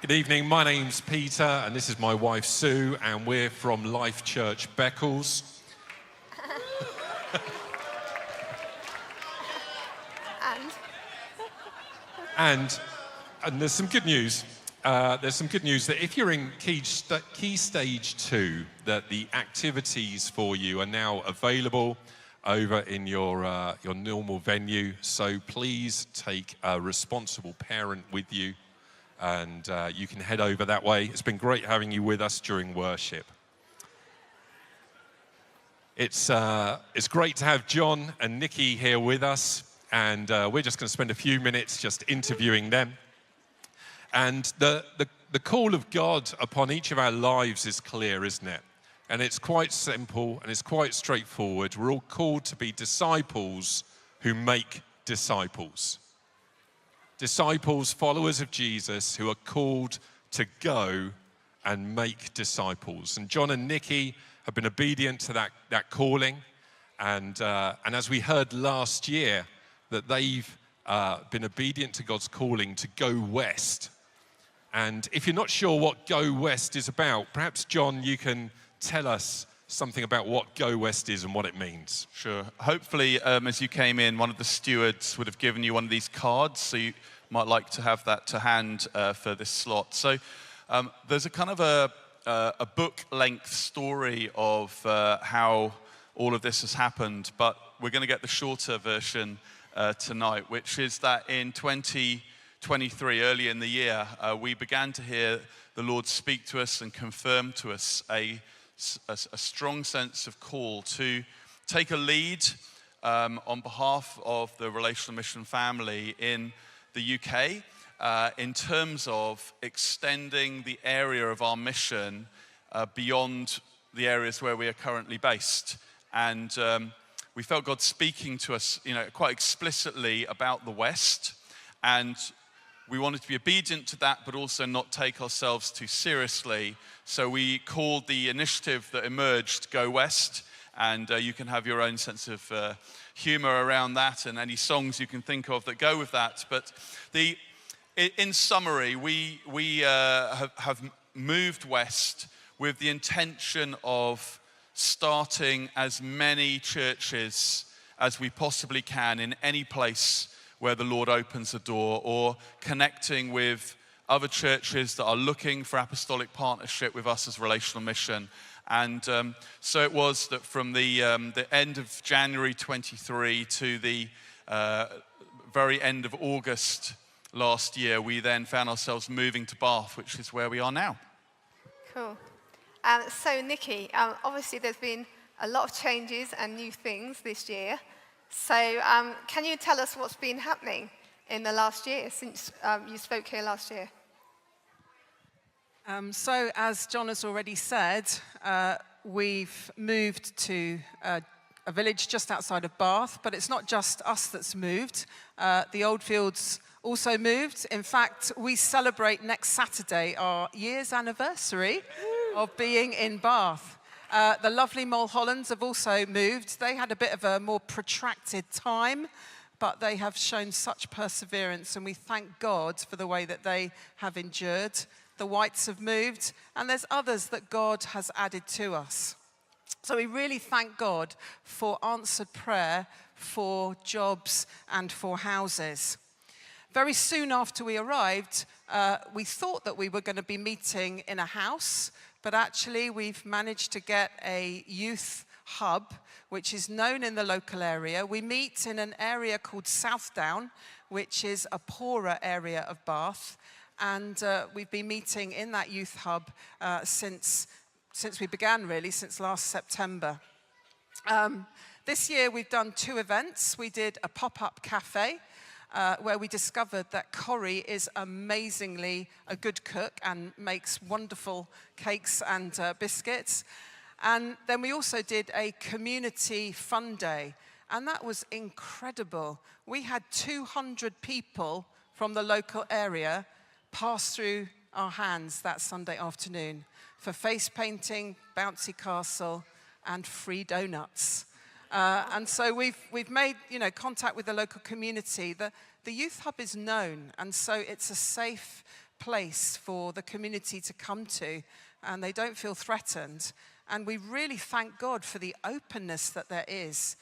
Good evening, my name's Peter and this is my wife Sue and we're from Life Church Beccles. And there's some good news. There's some good news that if you're in Key Stage 2, that the activities for you are now available over in your normal venue. So please take a responsible parent with you and you can head over that way. It's been great having you with us during worship. It's great to have Jon and Nicky here with us, and we're just going to spend a few minutes just interviewing them. And the call of God upon each of our lives is clear, isn't it? And it's quite simple and it's quite straightforward. We're all called to be disciples who make disciples. Disciples, followers of Jesus, who are called to go and make disciples. And Jon and Nicky have been obedient to that calling. And as we heard last year, that they've been obedient to God's calling to go west. And if you're not sure what Go West is about, perhaps, Jon, you can tell us something about what Go West is and what it means. Sure. Hopefully, as you came in, one of the stewards would have given you one of these cards, so you might like to have that to hand for this slot. So there's a kind of a book-length story of how all of this has happened, but we're going to get the shorter version tonight, which is that in 2023, early in the year, we began to hear the Lord speak to us and confirm to us a strong sense of call to take a lead on behalf of the Relational Mission family in the UK in terms of extending the area of our mission beyond the areas where we are currently based. And we felt God speaking to us, quite explicitly about the West, and we wanted to be obedient to that, but also not take ourselves too seriously. So we called the initiative that emerged Go West, and you can have your own sense of humor around that and any songs you can think of that go with that. But in summary, we have moved west with the intention of starting as many churches as we possibly can in any place where the Lord opens a door, or connecting with other churches that are looking for apostolic partnership with us as Relational Mission. And so it was that from the end of January 23 to the very end of August last year, we then found ourselves moving to Bath, which is where we are now. Cool. So Nicky, obviously there's been a lot of changes and new things this year. So can you tell us what's been happening in the last year since you spoke here last year? So as Jon has already said, we've moved to a village just outside of Bath, but it's not just us that's moved. The Oldfields also moved. In fact, we celebrate next Saturday our year's anniversary of being in Bath. The lovely Mulhollands have also moved. They had a bit of a more protracted time, but they have shown such perseverance, and we thank God for the way that they have endured. The Whites have moved, and there's others that God has added to us. So we really thank God for answered prayer, for jobs, and for houses. Very soon after we arrived, we thought that we were going to be meeting in a house, but actually we've managed to get a youth hub, which is known in the local area. We meet in an area called Southdown, which is a poorer area of Bath. And we've been meeting in that youth hub since we began, really, since last September. This year we've done 2 events. We did a pop-up cafe, where we discovered that Corrie is amazingly a good cook and makes wonderful cakes and biscuits. And then we also did a community fun day, and that was incredible. We had 200 people from the local area pass through our hands that Sunday afternoon for face painting, bouncy castle, and free donuts. And so we've made contact with the local community. The youth hub is known, and so it's a safe place for the community to come to, and they don't feel threatened. And we really thank God for the openness that there is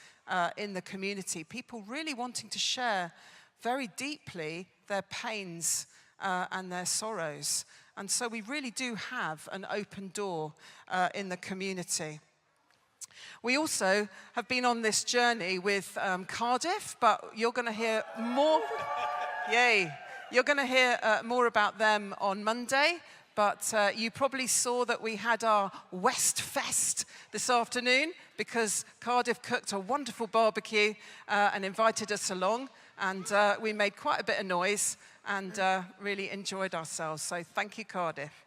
in the community. People really wanting to share very deeply their pains and their sorrows. And so we really do have an open door in the community. We also have been on this journey with Cardiff, but you're going to hear more. Yay. You're going to hear more about them on Monday. But you probably saw that we had our West Fest this afternoon because Cardiff cooked a wonderful barbecue and invited us along. And we made quite a bit of noise and really enjoyed ourselves. So thank you, Cardiff.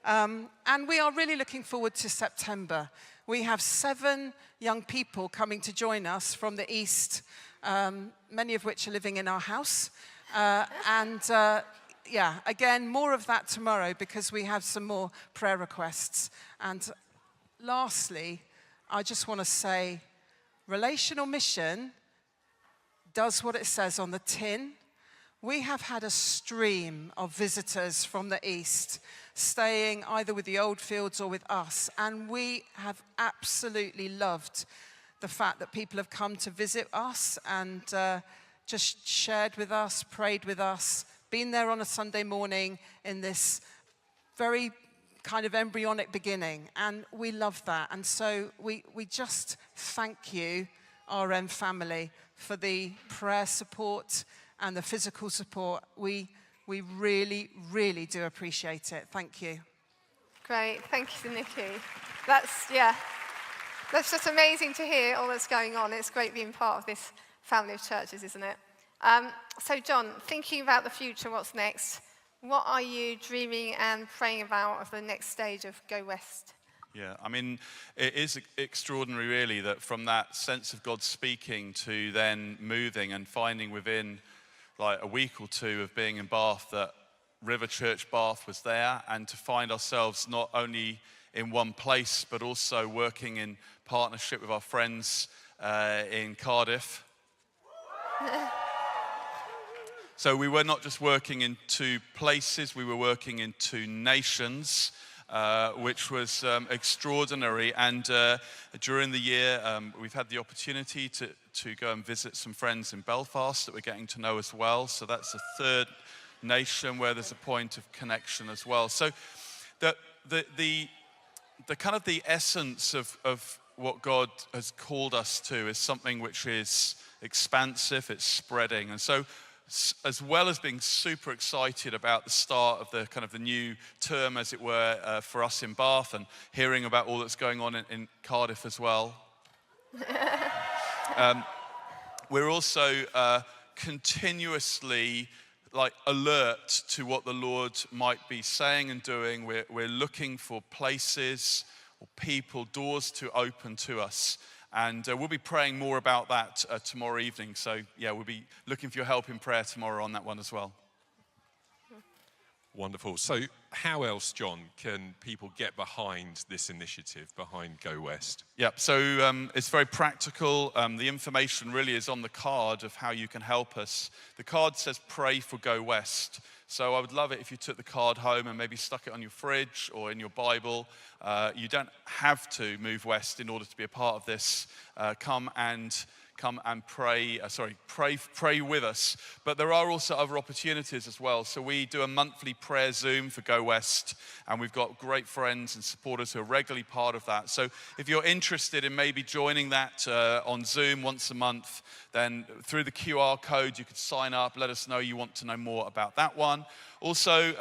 And we are really looking forward to September. We have 7 young people coming to join us from the East, many of which are living in our house. Yeah, again, more of that tomorrow because we have some more prayer requests. And lastly, I just want to say, Relational Mission does what it says on the tin. We have had a stream of visitors from the East staying either with the Oldfields or with us, and we have absolutely loved the fact that people have come to visit us and just shared with us, prayed with us, been there on a Sunday morning in this very kind of embryonic beginning, and we love that. And so we just thank you, RM family, for the prayer support and the physical support. We really, really do appreciate it. Thank you. Great, thank you, Nicky. That's just amazing to hear all that's going on. It's great being part of this family of churches, isn't it? So Jon, thinking about the future, what's next? What are you dreaming and praying about of the next stage of Go West? Yeah, I mean, it is extraordinary really that from that sense of God speaking to then moving and finding within like a week or two of being in Bath that River Church Bath was there, and to find ourselves not only in one place but also working in partnership with our friends in Cardiff. So we were not just working in 2 places, we were working in 2 nations, which was extraordinary. And during the year, we've had the opportunity to go and visit some friends in Belfast that we're getting to know as well. So that's a 3rd nation where there's a point of connection as well. So the kind of the essence of what God has called us to is something which is expansive, it's spreading. And so as well as being super excited about the start of the kind of the new term, as it were, for us in Bath, and hearing about all that's going on in Cardiff as well, we're also continuously like alert to what the Lord might be saying and doing. We're looking for places or people, doors to open to us. And we'll be praying more about that tomorrow evening. So, yeah, we'll be looking for your help in prayer tomorrow on that one as well. Wonderful. So how else, Jon, can people get behind this initiative, behind Go West? Yeah, so it's very practical. The information really is on the card of how you can help us. The card says Pray for Go West. So I would love it if you took the card home and maybe stuck it on your fridge or in your Bible. You don't have to move west in order to be a part of this. Come and pray with us. But there are also other opportunities as well. So we do a monthly prayer Zoom for Go West, and we've got great friends and supporters who are regularly part of that. So if you're interested in maybe joining that on Zoom once a month, then through the QR code you could sign up, let us know you want to know more about that one. Also,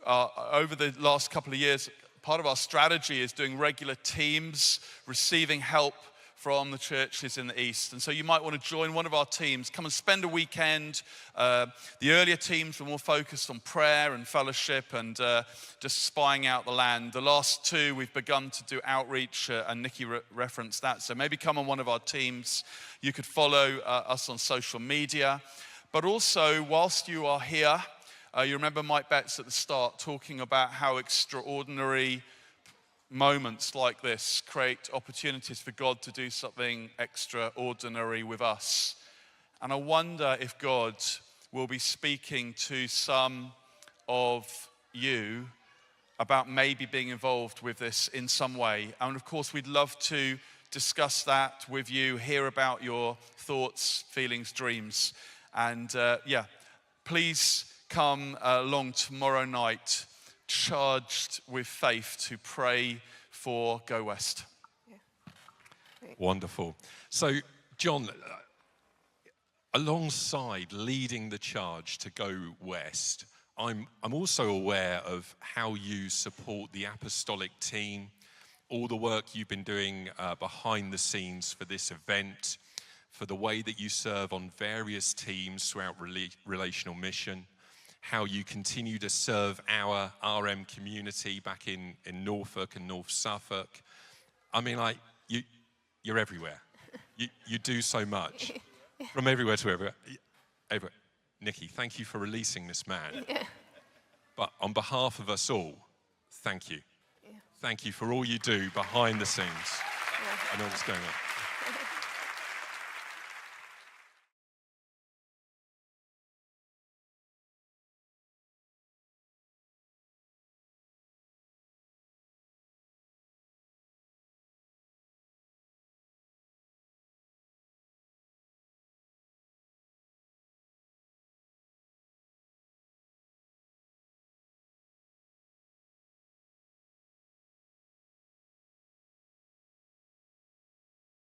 over the last couple of years, part of our strategy is doing regular teams, receiving help from the churches in the East. And so you might want to join one of our teams. Come and spend a weekend. The earlier teams were more focused on prayer and fellowship and just spying out the land. The last 2, we've begun to do outreach, and Nicky referenced that. So maybe come on one of our teams. You could follow us on social media. But also, whilst you are here, you remember Mike Betts at the start talking about how extraordinary moments like this create opportunities for God to do something extraordinary with us. And I wonder if God will be speaking to some of you about maybe being involved with this in some way. And of course, we'd love to discuss that with you, hear about your thoughts, feelings, dreams. And please come along tomorrow night charged with faith to pray for Go West. Wonderful. So, Jon, alongside leading the charge to Go West, I'm also aware of how you support the apostolic team, all the work you've been doing behind the scenes for this event, for the way that you serve on various teams throughout Relational Mission, how you continue to serve our RM community back in Norfolk and North Suffolk. I mean, like, you're everywhere. You do so much. From everywhere to everywhere. Nicky, thank you for releasing this man. Yeah. But on behalf of us all, thank you. Yeah. Thank you for all you do behind the scenes. Yeah. I know what's going on.